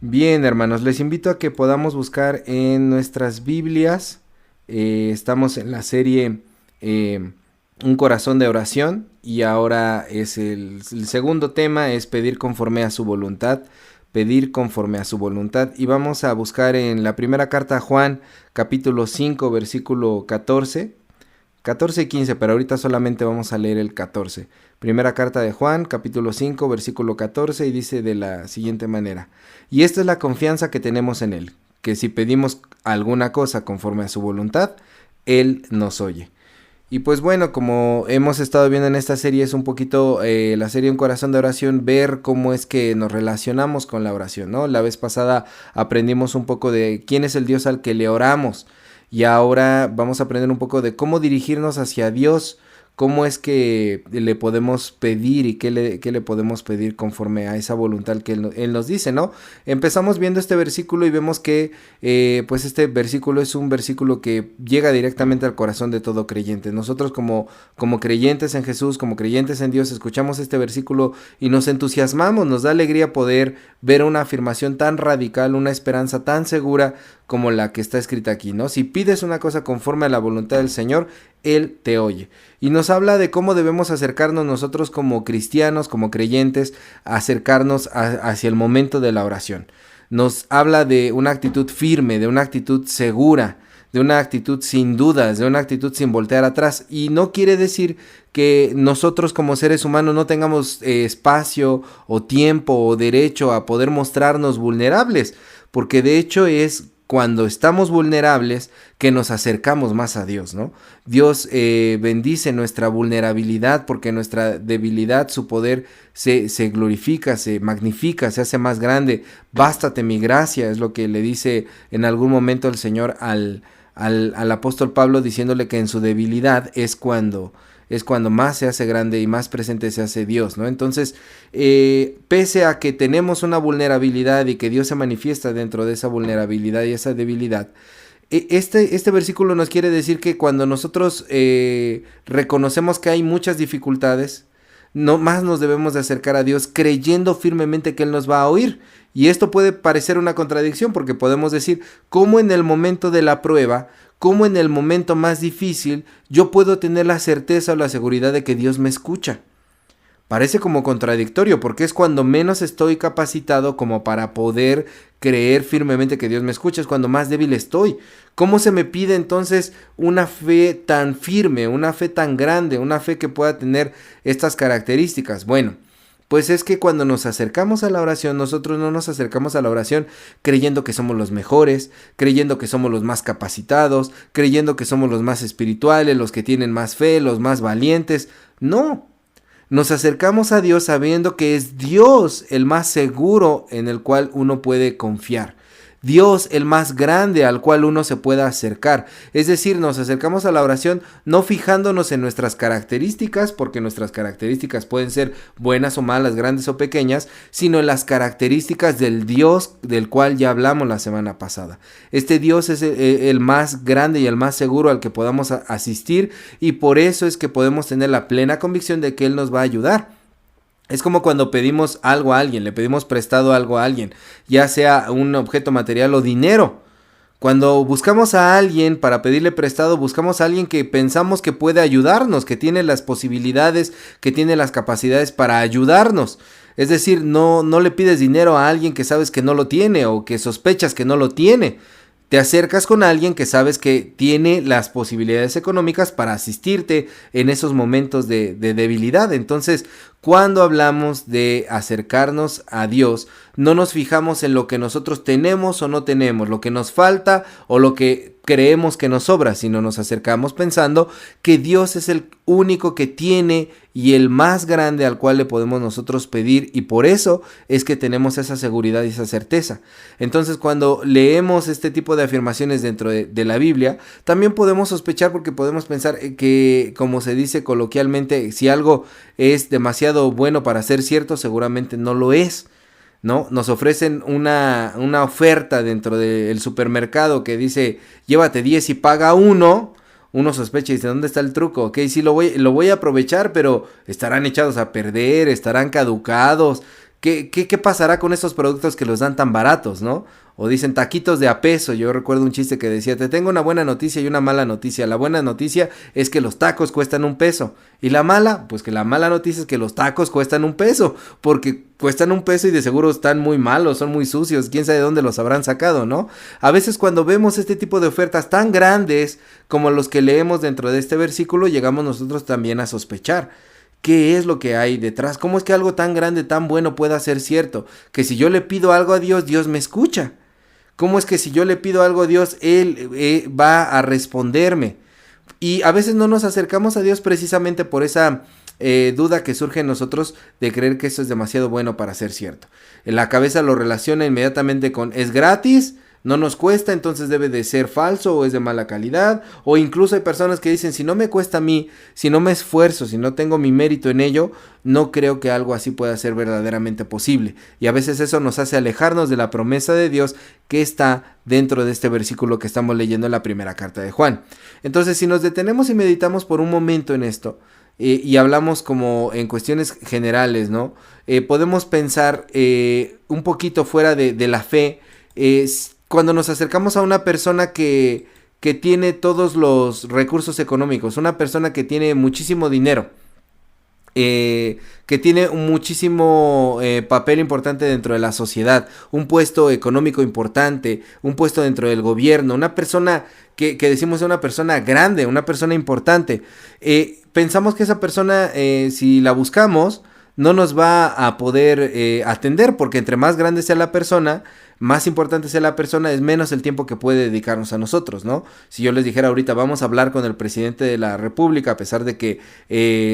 Bien, hermanos, les invito a que podamos buscar en nuestras Biblias. Estamos en la serie Un corazón de oración y ahora es el segundo tema, es pedir conforme a su voluntad. Pedir conforme a su voluntad. Y vamos a buscar en la primera carta a Juan, capítulo 5, versículo 14 y 15, pero ahorita solamente vamos a leer el 14. Primera carta de Juan, capítulo 5, versículo 14, y dice de la siguiente manera: y esta es la confianza que tenemos en Él, que si pedimos alguna cosa conforme a su voluntad, Él nos oye. Y pues bueno, como hemos estado viendo en esta serie, es un poquito la serie Un corazón de oración, ver cómo es que nos relacionamos con la oración, ¿no? La vez pasada aprendimos un poco de quién es el Dios al que le oramos. Y ahora vamos a aprender un poco de cómo dirigirnos hacia Dios, cómo es que le podemos pedir y qué le podemos pedir conforme a esa voluntad que Él nos dice, ¿no? Empezamos viendo este versículo y vemos que pues este versículo es un versículo que llega directamente al corazón de todo creyente. Nosotros como creyentes en Jesús, como creyentes en Dios, escuchamos este versículo y nos entusiasmamos, nos da alegría poder ver una afirmación tan radical, una esperanza tan segura como la que está escrita aquí, ¿no? Si pides una cosa conforme a la voluntad del Señor, Él te oye. Y nos habla de cómo debemos acercarnos nosotros como cristianos, como creyentes, acercarnos hacia el momento de la oración. Nos habla de una actitud firme, de una actitud segura, de una actitud sin dudas, de una actitud sin voltear atrás. Y no quiere decir que nosotros como seres humanos no tengamos espacio o tiempo o derecho a poder mostrarnos vulnerables, porque de hecho es cuando estamos vulnerables que nos acercamos más a Dios, ¿no? Dios bendice nuestra vulnerabilidad porque nuestra debilidad, su poder se glorifica, se magnifica, se hace más grande. Bástate mi gracia, es lo que le dice en algún momento el Señor al apóstol Pablo, diciéndole que en su debilidad es cuando más se hace grande y más presente se hace Dios, ¿no? Entonces, pese a que tenemos una vulnerabilidad y que Dios se manifiesta dentro de esa vulnerabilidad y esa debilidad, este versículo nos quiere decir que cuando nosotros reconocemos que hay muchas dificultades, no más nos debemos de acercar a Dios creyendo firmemente que Él nos va a oír. Y esto puede parecer una contradicción porque podemos decir, ¿cómo en el momento de la prueba, cómo en el momento más difícil, yo puedo tener la certeza o la seguridad de que Dios me escucha? Parece como contradictorio porque es cuando menos estoy capacitado como para poder creer firmemente que Dios me escucha, es cuando más débil estoy. ¿Cómo se me pide entonces una fe tan firme, una fe tan grande, una fe que pueda tener estas características? Bueno, pues es que cuando nos acercamos a la oración, nosotros no nos acercamos a la oración creyendo que somos los mejores, creyendo que somos los más capacitados, creyendo que somos los más espirituales, los que tienen más fe, los más valientes. No. Nos acercamos a Dios sabiendo que es Dios el más seguro en el cual uno puede confiar. Dios el más grande al cual uno se pueda acercar. Es decir, nos acercamos a la oración no fijándonos en nuestras características, porque nuestras características pueden ser buenas o malas, grandes o pequeñas, sino en las características del Dios del cual ya hablamos la semana pasada. Este Dios es el más grande y el más seguro al que podamos asistir, y por eso es que podemos tener la plena convicción de que Él nos va a ayudar. Es como cuando pedimos algo a alguien, le pedimos prestado algo a alguien, ya sea un objeto material o dinero. Cuando buscamos a alguien para pedirle prestado, buscamos a alguien que pensamos que puede ayudarnos, que tiene las posibilidades, que tiene las capacidades para ayudarnos. Es decir, no le pides dinero a alguien que sabes que no lo tiene o que sospechas que no lo tiene. Te acercas con alguien que sabes que tiene las posibilidades económicas para asistirte en esos momentos de debilidad. Entonces, cuando hablamos de acercarnos a Dios, no nos fijamos en lo que nosotros tenemos o no tenemos, lo que nos falta o lo que creemos que nos sobra, sino nos acercamos pensando que Dios es el único que tiene y el más grande al cual le podemos nosotros pedir, y por eso es que tenemos esa seguridad y esa certeza. Entonces, cuando leemos este tipo de afirmaciones dentro de la Biblia, también podemos sospechar, porque podemos pensar que, como se dice coloquialmente, si algo es demasiado bueno para ser cierto, seguramente no lo es, ¿no? Nos ofrecen una oferta dentro del supermercado que dice, llévate 10 y paga uno. Uno sospecha y dice, ¿dónde está el truco? Ok, sí lo voy a aprovechar, pero estarán echados a perder, estarán caducados. ¿Qué pasará con estos productos que los dan tan baratos, no? O dicen taquitos de a peso. Yo recuerdo un chiste que decía, te tengo una buena noticia y una mala noticia. La buena noticia es que los tacos cuestan $1. Y la mala, pues que la mala noticia es que los tacos cuestan $1. Porque cuestan $1 y de seguro están muy malos, son muy sucios. Quién sabe de dónde los habrán sacado, ¿no? A veces cuando vemos este tipo de ofertas tan grandes como los que leemos dentro de este versículo, llegamos nosotros también a sospechar. ¿Qué es lo que hay detrás? ¿Cómo es que algo tan grande, tan bueno pueda ser cierto? Que si yo le pido algo a Dios, Dios me escucha. ¿Cómo es que si yo le pido algo a Dios, Él va a responderme? Y a veces no nos acercamos a Dios precisamente por esa duda que surge en nosotros de creer que eso es demasiado bueno para ser cierto. En la cabeza lo relaciona inmediatamente con es gratis, no nos cuesta, entonces debe de ser falso o es de mala calidad. O incluso hay personas que dicen, si no me cuesta a mí, si no me esfuerzo, si no tengo mi mérito en ello, no creo que algo así pueda ser verdaderamente posible. Y a veces eso nos hace alejarnos de la promesa de Dios que está dentro de este versículo que estamos leyendo en la primera carta de Juan. Entonces, si nos detenemos y meditamos por un momento en esto, y hablamos como en cuestiones generales, ¿no? Podemos pensar un poquito fuera de la fe, cuando nos acercamos a una persona que tiene todos los recursos económicos, una persona que tiene muchísimo dinero, que tiene muchísimo papel importante dentro de la sociedad, un puesto económico importante, un puesto dentro del gobierno, una persona que decimos es una persona grande, una persona importante, pensamos que esa persona, si la buscamos, no nos va a poder atender, porque entre más grande sea la persona, más importante sea la persona, es menos el tiempo que puede dedicarnos a nosotros, ¿no? Si yo les dijera ahorita, vamos a hablar con el presidente de la República, a pesar de que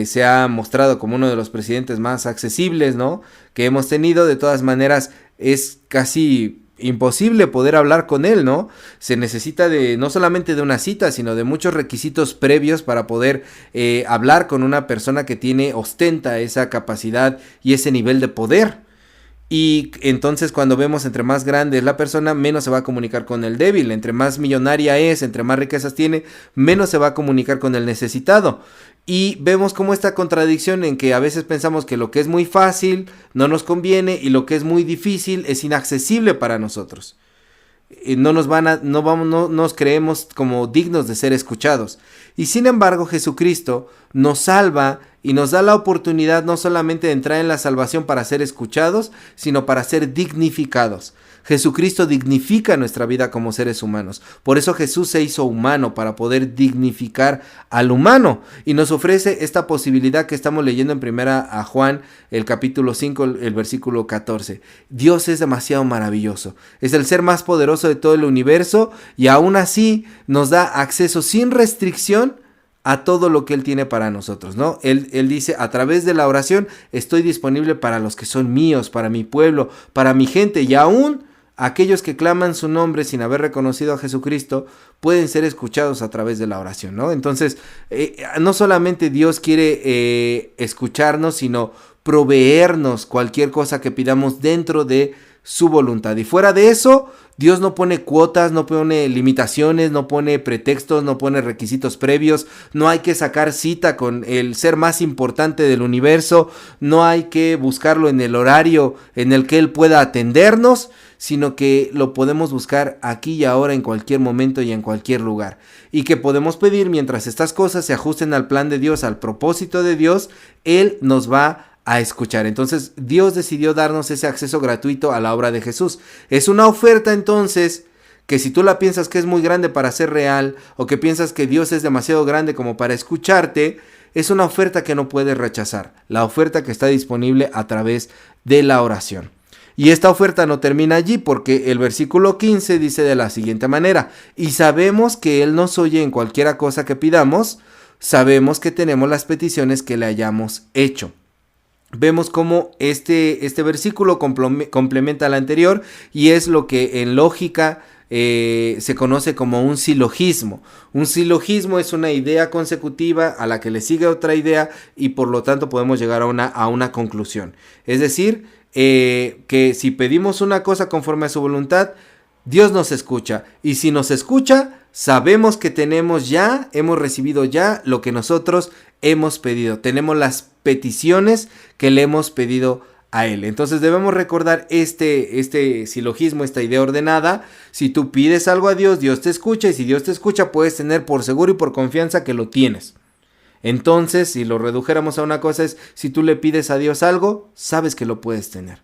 se ha mostrado como uno de los presidentes más accesibles, ¿no? Que hemos tenido, de todas maneras, es casi imposible poder hablar con él, ¿no? Se necesita no solamente de una cita, sino de muchos requisitos previos para poder hablar con una persona que ostenta esa capacidad y ese nivel de poder. Y entonces cuando vemos entre más grande es la persona, menos se va a comunicar con el débil. Entre más millonaria es, entre más riquezas tiene, menos se va a comunicar con el necesitado. Y vemos como esta contradicción en que a veces pensamos que lo que es muy fácil no nos conviene y lo que es muy difícil es inaccesible para nosotros. No nos creemos como dignos de ser escuchados. Y sin embargo, Jesucristo nos salva y nos da la oportunidad no solamente de entrar en la salvación para ser escuchados, sino para ser dignificados. Jesucristo dignifica nuestra vida como seres humanos. Por eso Jesús se hizo humano, para poder dignificar al humano. Y nos ofrece esta posibilidad que estamos leyendo en primera a Juan, el capítulo 5, el versículo 14. Dios es demasiado maravilloso. Es el ser más poderoso de todo el universo y aún así nos da acceso sin restricción a todo lo que Él tiene para nosotros, ¿no? Él dice, a través de la oración estoy disponible para los que son míos, para mi pueblo, para mi gente, y aún aquellos que claman su nombre sin haber reconocido a Jesucristo pueden ser escuchados a través de la oración, ¿no? Entonces, no solamente Dios quiere escucharnos, sino proveernos cualquier cosa que pidamos dentro de su voluntad. Y fuera de eso, Dios no pone cuotas, no pone limitaciones, no pone pretextos, no pone requisitos previos. No hay que sacar cita con el ser más importante del universo. No hay que buscarlo en el horario en el que Él pueda atendernos, sino que lo podemos buscar aquí y ahora, en cualquier momento y en cualquier lugar. Y que podemos pedir mientras estas cosas se ajusten al plan de Dios, al propósito de Dios, Él nos va a escuchar. Entonces Dios decidió darnos ese acceso gratuito a la obra de Jesús. Es una oferta entonces que, si tú la piensas que es muy grande para ser real, o que piensas que Dios es demasiado grande como para escucharte, es una oferta que no puedes rechazar. La oferta que está disponible a través de la oración. Y esta oferta no termina allí, porque el versículo 15 dice de la siguiente manera: y sabemos que Él nos oye en cualquiera cosa que pidamos, sabemos que tenemos las peticiones que le hayamos hecho. Vemos cómo este versículo complementa al anterior, y es lo que en lógica se conoce como un silogismo. Un silogismo es una idea consecutiva a la que le sigue otra idea, y por lo tanto podemos llegar a una conclusión. Es decir, que si pedimos una cosa conforme a su voluntad, Dios nos escucha, y si nos escucha, sabemos que hemos recibido ya lo que nosotros hemos pedido. Tenemos las peticiones que le hemos pedido a Él. Entonces debemos recordar este silogismo, esta idea ordenada. Si tú pides algo a Dios, Dios te escucha, y si Dios te escucha, puedes tener por seguro y por confianza que lo tienes. Entonces, si lo redujéramos a una cosa, es si tú le pides a Dios algo, sabes que lo puedes tener.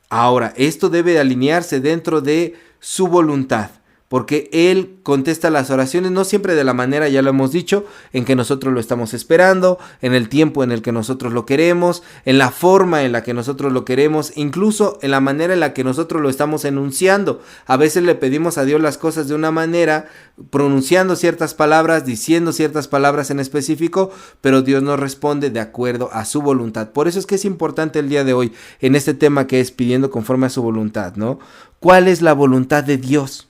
Ahora, esto debe alinearse dentro de su voluntad, porque Él contesta las oraciones, no siempre de la manera, ya lo hemos dicho, en que nosotros lo estamos esperando, en el tiempo en el que nosotros lo queremos, en la forma en la que nosotros lo queremos, incluso en la manera en la que nosotros lo estamos enunciando. A veces le pedimos a Dios las cosas de una manera, pronunciando ciertas palabras, diciendo ciertas palabras en específico, pero Dios nos responde de acuerdo a su voluntad. Por eso es que es importante el día de hoy, en este tema que es pidiendo conforme a su voluntad, ¿no? ¿Cuál es la voluntad de Dios?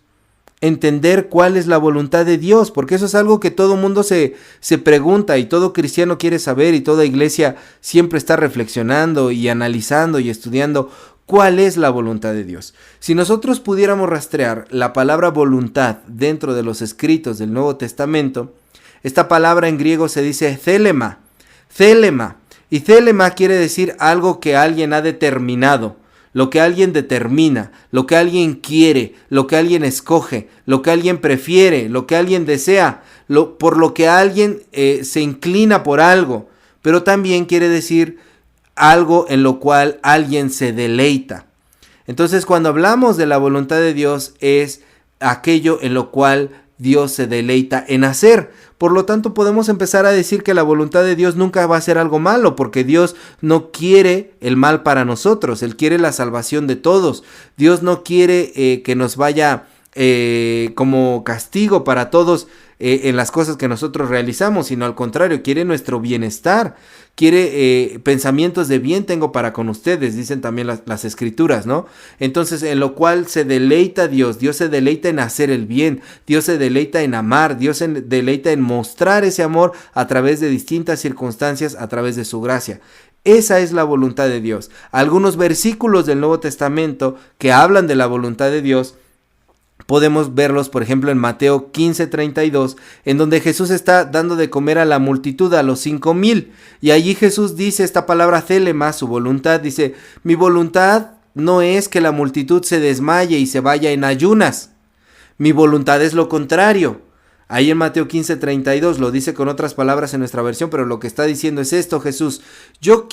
Entender cuál es la voluntad de Dios, porque eso es algo que todo mundo se pregunta, y todo cristiano quiere saber, y toda iglesia siempre está reflexionando y analizando y estudiando cuál es la voluntad de Dios. Si nosotros pudiéramos rastrear la palabra voluntad dentro de los escritos del Nuevo Testamento, esta palabra en griego se dice thelema, y thelema quiere decir algo que alguien ha determinado, lo que alguien determina, lo que alguien quiere, lo que alguien escoge, lo que alguien prefiere, lo que alguien desea, por lo que alguien se inclina por algo, pero también quiere decir algo en lo cual alguien se deleita. Entonces, cuando hablamos de la voluntad de Dios, es aquello en lo cual Dios se deleita en hacer. Por lo tanto, podemos empezar a decir que la voluntad de Dios nunca va a ser algo malo, porque Dios no quiere el mal para nosotros. Él quiere la salvación de todos. Dios no quiere que nos vaya como castigo para todos en las cosas que nosotros realizamos, sino al contrario, quiere nuestro bienestar. Quiere pensamientos de bien tengo para con ustedes, dicen también las escrituras, ¿no? Entonces, en lo cual se deleita Dios. Dios se deleita en hacer el bien, Dios se deleita en amar, Dios se deleita en mostrar ese amor a través de distintas circunstancias, a través de su gracia. Esa es la voluntad de Dios. Algunos versículos del Nuevo Testamento que hablan de la voluntad de Dios, podemos verlos, por ejemplo, en Mateo 15:32, en donde Jesús está dando de comer a la multitud, a los 5,000. Y allí Jesús dice esta palabra thelema, su voluntad, dice: mi voluntad no es que la multitud se desmaye y se vaya en ayunas. Mi voluntad es lo contrario. Ahí en Mateo 15:32 lo dice con otras palabras en nuestra versión, pero lo que está diciendo es esto Jesús: yo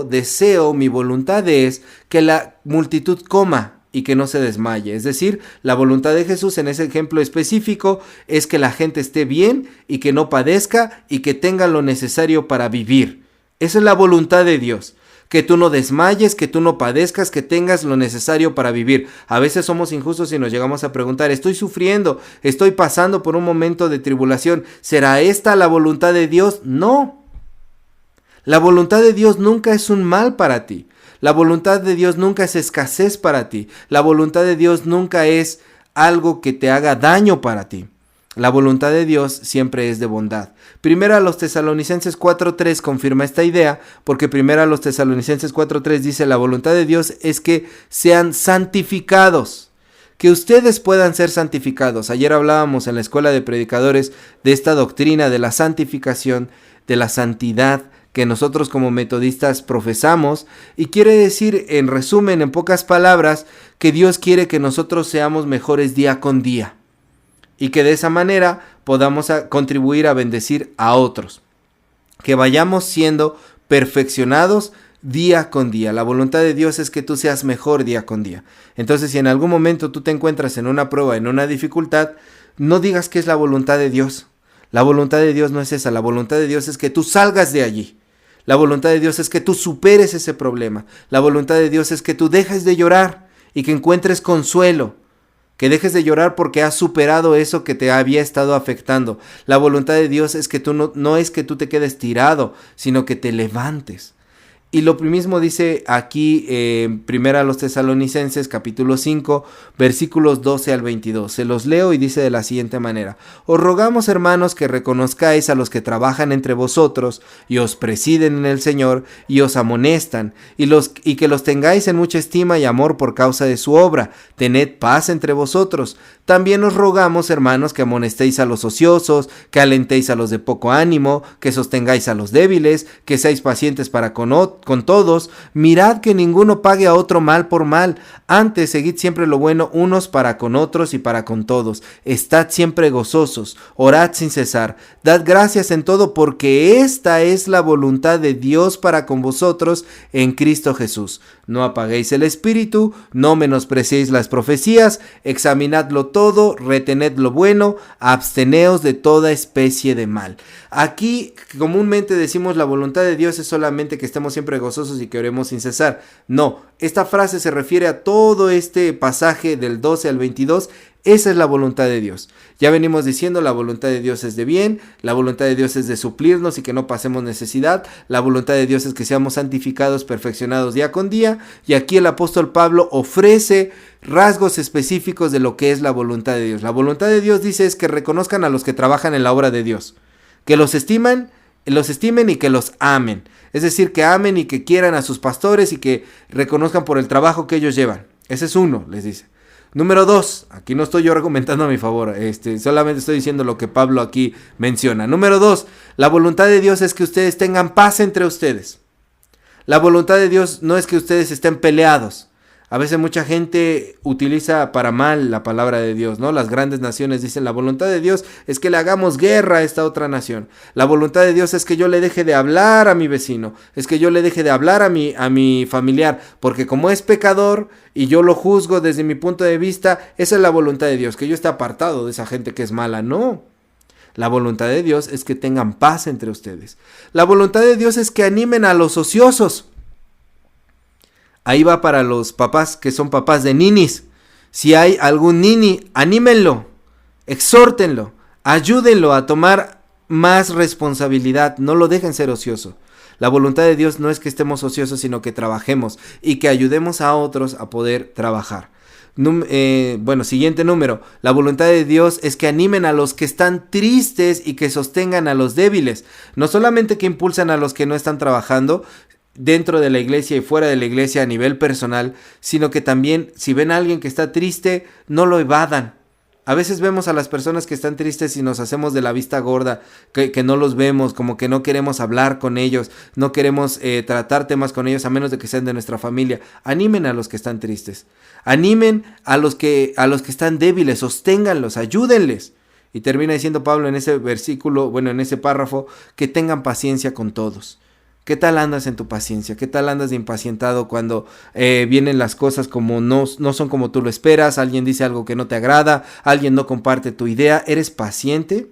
deseo, mi voluntad es que la multitud coma y que no se desmaye. Es decir, la voluntad de Jesús en ese ejemplo específico es que la gente esté bien y que no padezca y que tenga lo necesario para vivir. Esa es la voluntad de Dios. Que tú no desmayes, que tú no padezcas, que tengas lo necesario para vivir. A veces somos injustos y nos llegamos a preguntar: estoy sufriendo, estoy pasando por un momento de tribulación, ¿será esta la voluntad de Dios? No. La voluntad de Dios nunca es un mal para ti. La voluntad de Dios nunca es escasez para ti. La voluntad de Dios nunca es algo que te haga daño para ti. La voluntad de Dios siempre es de bondad. Primera a los Tesalonicenses 4:3 confirma esta idea, porque primera a los Tesalonicenses 4:3 dice: la voluntad de Dios es que sean santificados, que ustedes puedan ser santificados. Ayer hablábamos en la escuela de predicadores de esta doctrina de la santificación, de la santidad, que nosotros como metodistas profesamos, y quiere decir, en resumen, en pocas palabras, que Dios quiere que nosotros seamos mejores día con día, y que de esa manera podamos contribuir a bendecir a otros, que vayamos siendo perfeccionados día con día. La voluntad de Dios es que tú seas mejor día con día. Entonces, si en algún momento tú te encuentras en una prueba, en una dificultad, no digas que es la voluntad de Dios. La voluntad de Dios no es esa. La voluntad de Dios es que tú salgas de allí. La voluntad de Dios es que tú superes ese problema. La voluntad de Dios es que tú dejes de llorar y que encuentres consuelo. Que dejes de llorar porque has superado eso que te había estado afectando. La voluntad de Dios es que tú no es que tú te quedes tirado, sino que te levantes. Y lo mismo dice aquí primera a los Tesalonicenses capítulo 5 versículos 12 al 22. Se los leo y dice de la siguiente manera: os rogamos, hermanos, que reconozcáis a los que trabajan entre vosotros y os presiden en el Señor y os amonestan, y que los tengáis en mucha estima y amor por causa de su obra. Tened paz entre vosotros. También os rogamos, hermanos, que amonestéis a los ociosos, que alentéis a los de poco ánimo, que sostengáis a los débiles, que seáis pacientes para con con todos, mirad que ninguno pague a otro mal por mal, antes seguid siempre lo bueno unos para con otros y para con todos, estad siempre gozosos, orad sin cesar, dad gracias en todo porque esta es la voluntad de Dios para con vosotros en Cristo Jesús. No apaguéis el espíritu, no menospreciéis las profecías, examinadlo todo, retened lo bueno, absteneos de toda especie de mal. Aquí comúnmente decimos la voluntad de Dios es solamente que estemos siempre gozosos y que oremos sin cesar. No, esta frase se refiere a todo este pasaje del 12 al 22. Esa es la voluntad de Dios. Ya venimos diciendo, la voluntad de Dios es de bien, la voluntad de Dios es de suplirnos y que no pasemos necesidad, la voluntad de Dios es que seamos santificados, perfeccionados día con día, y aquí el apóstol Pablo ofrece rasgos específicos de lo que es la voluntad de Dios. La voluntad de Dios, dice, es que reconozcan a los que trabajan en la obra de Dios, que los estimen y que los amen, es decir, que amen y que quieran a sus pastores y que reconozcan por el trabajo que ellos llevan. Ese es uno, les dice. Número 2, aquí no estoy yo argumentando a mi favor, solamente estoy diciendo lo que Pablo aquí menciona. Número 2, la voluntad de Dios es que ustedes tengan paz entre ustedes. La voluntad de Dios no es que ustedes estén peleados. A veces mucha gente utiliza para mal la palabra de Dios, ¿no? Las grandes naciones dicen, la voluntad de Dios es que le hagamos guerra a esta otra nación. La voluntad de Dios es que yo le deje de hablar a mi vecino, es que yo le deje de hablar a mi familiar, porque como es pecador y yo lo juzgo desde mi punto de vista, esa es la voluntad de Dios, que yo esté apartado de esa gente que es mala. No. La voluntad de Dios es que tengan paz entre ustedes. La voluntad de Dios es que animen a los ociosos. Ahí va para los papás que son papás de ninis. Si hay algún nini, anímenlo, exhórtenlo, ayúdenlo a tomar más responsabilidad, no lo dejen ser ocioso. La voluntad de Dios no es que estemos ociosos, sino que trabajemos y que ayudemos a otros a poder trabajar. Siguiente número. La voluntad de Dios es que animen a los que están tristes y que sostengan a los débiles. No solamente que impulsan a los que no están trabajando dentro de la iglesia y fuera de la iglesia a nivel personal, sino que también si ven a alguien que está triste, no lo evadan. A veces vemos a las personas que están tristes y nos hacemos de la vista gorda, que no los vemos, como que no queremos hablar con ellos, no queremos tratar temas con ellos a menos de que sean de nuestra familia. Animen a los que están tristes, animen a los que están débiles, sosténganlos, ayúdenles. Y termina diciendo Pablo en ese versículo, en ese párrafo, que tengan paciencia con todos. ¿Qué tal andas en tu paciencia? ¿Qué tal andas de impacientado cuando vienen las cosas como no son como tú lo esperas? Alguien dice algo que no te agrada, alguien no comparte tu idea. ¿Eres paciente?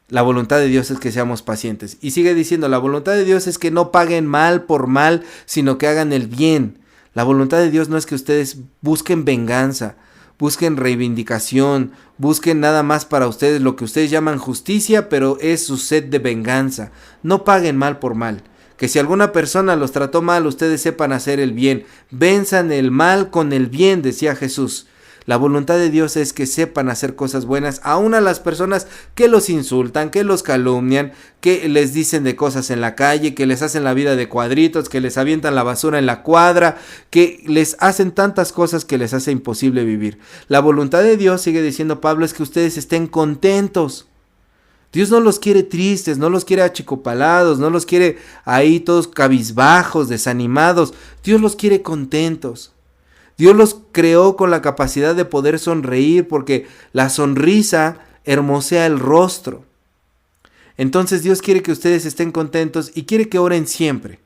La voluntad de Dios es que seamos pacientes. Y sigue diciendo, la voluntad de Dios es que no paguen mal por mal, sino que hagan el bien. La voluntad de Dios no es que ustedes busquen venganza, busquen reivindicación, busquen nada más para ustedes lo que ustedes llaman justicia, pero es su sed de venganza. No paguen mal por mal. Que si alguna persona los trató mal, ustedes sepan hacer el bien. Venzan el mal con el bien, decía Jesús. La voluntad de Dios es que sepan hacer cosas buenas, aún a las personas que los insultan, que los calumnian, que les dicen de cosas en la calle, que les hacen la vida de cuadritos, que les avientan la basura en la cuadra, que les hacen tantas cosas que les hace imposible vivir. La voluntad de Dios, sigue diciendo Pablo, es que ustedes estén contentos. Dios no los quiere tristes, no los quiere achicopalados, no los quiere ahí todos cabizbajos, desanimados. Dios los quiere contentos. Dios los creó con la capacidad de poder sonreír porque la sonrisa hermosea el rostro. Entonces Dios quiere que ustedes estén contentos y quiere que oren siempre.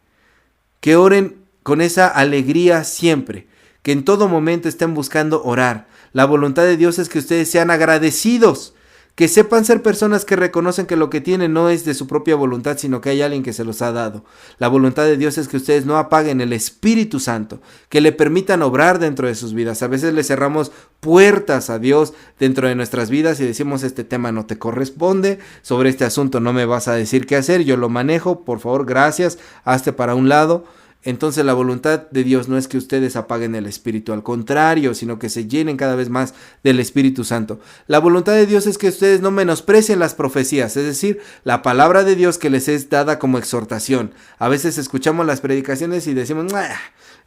Que oren con esa alegría siempre. Que en todo momento estén buscando orar. La voluntad de Dios es que ustedes sean agradecidos. Que sepan ser personas que reconocen que lo que tienen no es de su propia voluntad, sino que hay alguien que se los ha dado. La voluntad de Dios es que ustedes no apaguen el Espíritu Santo, que le permitan obrar dentro de sus vidas. A veces le cerramos puertas a Dios dentro de nuestras vidas y decimos, este tema no te corresponde, sobre este asunto no me vas a decir qué hacer, yo lo manejo, por favor, gracias, hazte para un lado. Entonces la voluntad de Dios no es que ustedes apaguen el Espíritu, al contrario, sino que se llenen cada vez más del Espíritu Santo. La voluntad de Dios es que ustedes no menosprecien las profecías, es decir, la palabra de Dios que les es dada como exhortación. A veces escuchamos las predicaciones y decimos,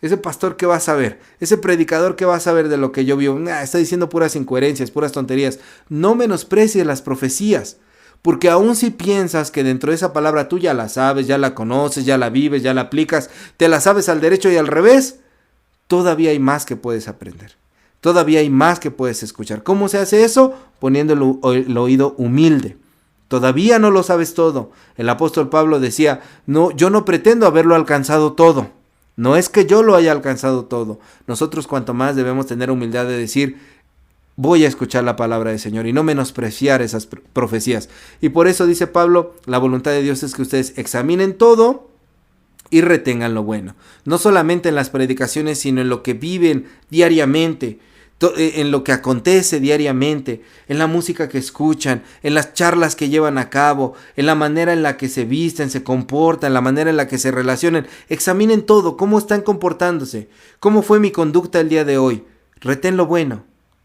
ese pastor ¿qué va a saber? Ese predicador ¿qué va a saber de lo que yo vivo? Está diciendo puras incoherencias, puras tonterías. No menosprecie las profecías. Porque aun si piensas que dentro de esa palabra tú ya la sabes, ya la conoces, ya la vives, ya la aplicas, te la sabes al derecho y al revés, todavía hay más que puedes aprender. Todavía hay más que puedes escuchar. ¿Cómo se hace eso? Poniendo el oído humilde. Todavía no lo sabes todo. El apóstol Pablo decía, no, yo no pretendo haberlo alcanzado todo. No es que yo lo haya alcanzado todo. Nosotros cuanto más debemos tener humildad de decir, voy a escuchar la palabra del Señor y no menospreciar esas profecías. Y por eso dice Pablo, la voluntad de Dios es que ustedes examinen todo y retengan lo bueno. No solamente en las predicaciones, sino en lo que viven diariamente, en lo que acontece diariamente, en la música que escuchan, en las charlas que llevan a cabo, en la manera en la que se visten, se comportan, la manera en la que se relacionan. Examinen todo, cómo están comportándose, cómo fue mi conducta el día de hoy. Retén lo bueno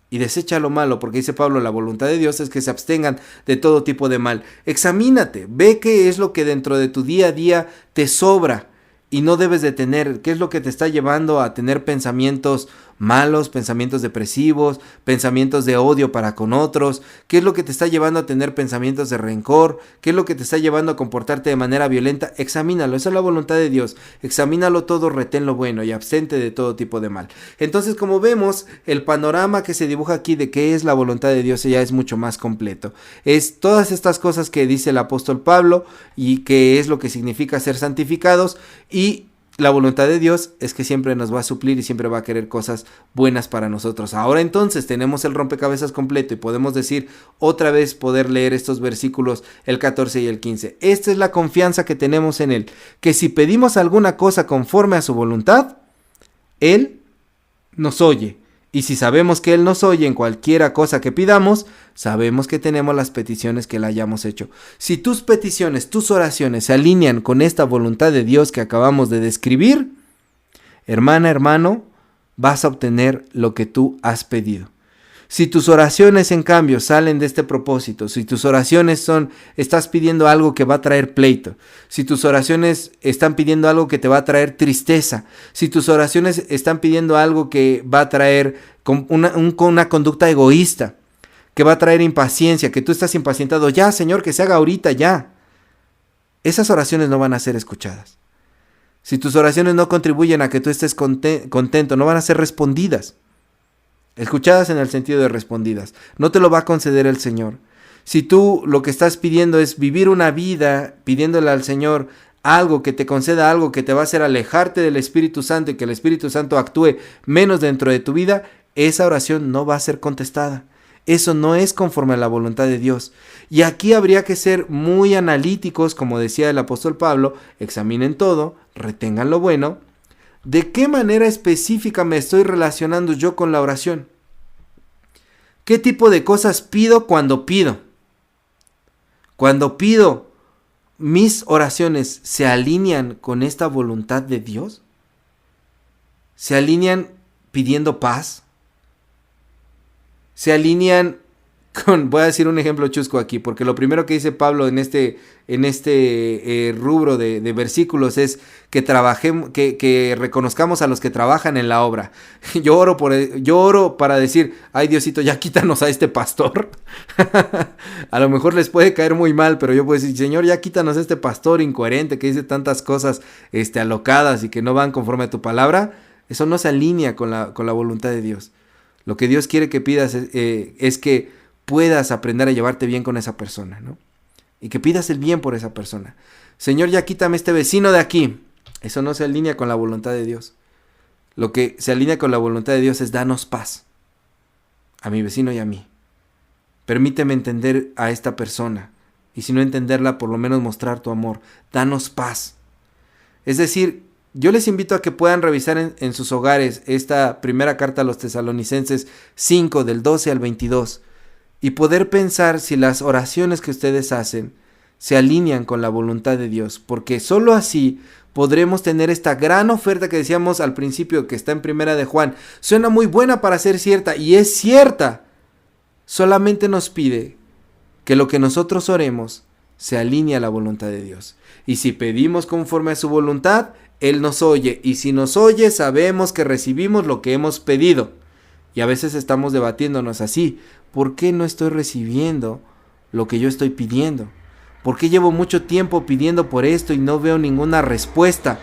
y desecha lo malo, porque dice Pablo, la voluntad de Dios es que se abstengan de todo tipo de mal. Examínate, ve qué es lo que dentro de tu día a día te sobra y no debes de tener, qué es lo que te está llevando a tener pensamientos malos, pensamientos depresivos, pensamientos de odio para con otros, qué es lo que te está llevando a tener pensamientos de rencor, qué es lo que te está llevando a comportarte de manera violenta. Examínalo, esa es la voluntad de Dios. Examínalo todo, retén lo bueno y abstente de todo tipo de mal. Entonces, como vemos, el panorama que se dibuja aquí de qué es la voluntad de Dios ya es mucho más completo. Es todas estas cosas que dice el apóstol Pablo y qué es lo que significa ser santificados, y la voluntad de Dios es que siempre nos va a suplir y siempre va a querer cosas buenas para nosotros. Ahora entonces tenemos el rompecabezas completo y podemos decir otra vez, poder leer estos versículos, el 14 y el 15. Esta es la confianza que tenemos en Él, que si pedimos alguna cosa conforme a su voluntad, Él nos oye. Y si sabemos que Él nos oye en cualquiera cosa que pidamos, sabemos que tenemos las peticiones que le hayamos hecho. Si tus peticiones, tus oraciones se alinean con esta voluntad de Dios que acabamos de describir, hermana, hermano, vas a obtener lo que tú has pedido. Si tus oraciones, en cambio, salen de este propósito, si tus oraciones estás pidiendo algo que va a traer pleito, si tus oraciones están pidiendo algo que te va a traer tristeza, si tus oraciones están pidiendo algo que va a traer una conducta egoísta, que va a traer impaciencia, que tú estás impacientado, ya, Señor, que se haga ahorita, ya. Esas oraciones no van a ser escuchadas. Si tus oraciones no contribuyen a que tú estés contento, no van a ser respondidas. Escuchadas en el sentido de respondidas. No te lo va a conceder el Señor. Si tú lo que estás pidiendo es vivir una vida pidiéndole al Señor algo, que te conceda algo que te va a hacer alejarte del Espíritu Santo y que el Espíritu Santo actúe menos dentro de tu vida, esa oración no va a ser contestada. Eso no es conforme a la voluntad de Dios. Y aquí habría que ser muy analíticos, como decía el apóstol Pablo, examinen todo, retengan lo bueno. ¿De qué manera específica me estoy relacionando yo con la oración? ¿Qué tipo de cosas pido cuando pido? Cuando pido, ¿mis oraciones se alinean con esta voluntad de Dios? ¿Se alinean pidiendo paz? ¿Se alinean con, voy a decir un ejemplo chusco aquí, porque lo primero que dice Pablo en este rubro de versículos es que trabajemos, que reconozcamos a los que trabajan en la obra. Yo oro para decir, ay Diosito, ya quítanos a este pastor. A lo mejor les puede caer muy mal, pero yo puedo decir, Señor, ya quítanos a este pastor incoherente que dice tantas cosas alocadas y que no van conforme a tu palabra. Eso no se alinea con la voluntad de Dios. Lo que Dios quiere que pidas es que puedas aprender a llevarte bien con esa persona, ¿no? Y que pidas el bien por esa persona. Señor, ya quítame este vecino de aquí. Eso no se alinea con la voluntad de Dios. Lo que se alinea con la voluntad de Dios es danos paz. A mi vecino y a mí. Permíteme entender a esta persona. Y si no entenderla, por lo menos mostrar tu amor. Danos paz. Es decir, yo les invito a que puedan revisar en sus hogares esta primera carta a los Tesalonicenses 5, del 12 al 22. Y poder pensar si las oraciones que ustedes hacen se alinean con la voluntad de Dios, porque solo así podremos tener esta gran oferta que decíamos al principio, que está en Primera de Juan. Suena muy buena para ser cierta, y es cierta. Solamente nos pide que lo que nosotros oremos se alinee a la voluntad de Dios. Y si pedimos conforme a su voluntad, Él nos oye, y si nos oye, sabemos que recibimos lo que hemos pedido. Y a veces estamos debatiéndonos así, ¿por qué no estoy recibiendo lo que yo estoy pidiendo? ¿Por qué llevo mucho tiempo pidiendo por esto y no veo ninguna respuesta?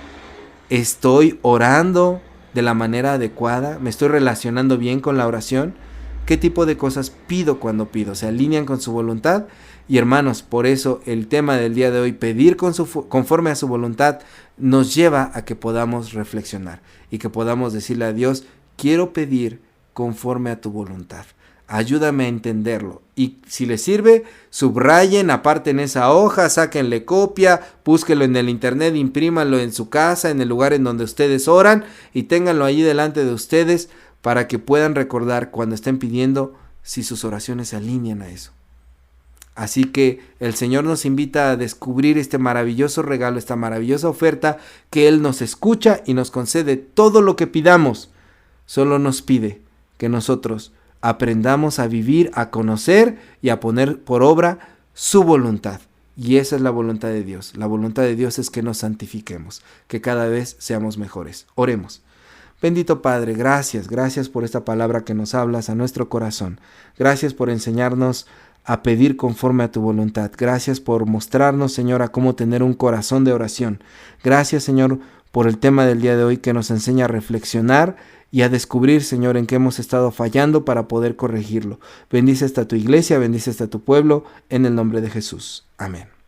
¿Estoy orando de la manera adecuada? ¿Me estoy relacionando bien con la oración? ¿Qué tipo de cosas pido cuando pido? ¿Se alinean con su voluntad? Y hermanos, por eso el tema del día de hoy, pedir conforme a su voluntad, nos lleva a que podamos reflexionar y que podamos decirle a Dios, quiero pedir conforme a tu voluntad. Ayúdame a entenderlo. Y si les sirve, subrayen, aparten esa hoja, sáquenle copia, búsquenlo en el internet, imprímanlo en su casa, en el lugar en donde ustedes oran y ténganlo ahí delante de ustedes para que puedan recordar cuando estén pidiendo si sus oraciones se alinean a eso. Así que el Señor nos invita a descubrir este maravilloso regalo, esta maravillosa oferta que Él nos escucha y nos concede todo lo que pidamos. Solo nos pide que nosotros aprendamos a vivir, a conocer y a poner por obra su voluntad. Y esa es la voluntad de Dios. La voluntad de Dios es que nos santifiquemos, que cada vez seamos mejores. Oremos. Bendito Padre, gracias por esta palabra que nos hablas a nuestro corazón. Gracias por enseñarnos a pedir conforme a tu voluntad. Gracias por mostrarnos, Señor, a cómo tener un corazón de oración. Gracias, Señor, por el tema del día de hoy que nos enseña a reflexionar y a descubrir, Señor, en qué hemos estado fallando para poder corregirlo. Bendice esta tu iglesia, bendice esta tu pueblo, en el nombre de Jesús. Amén.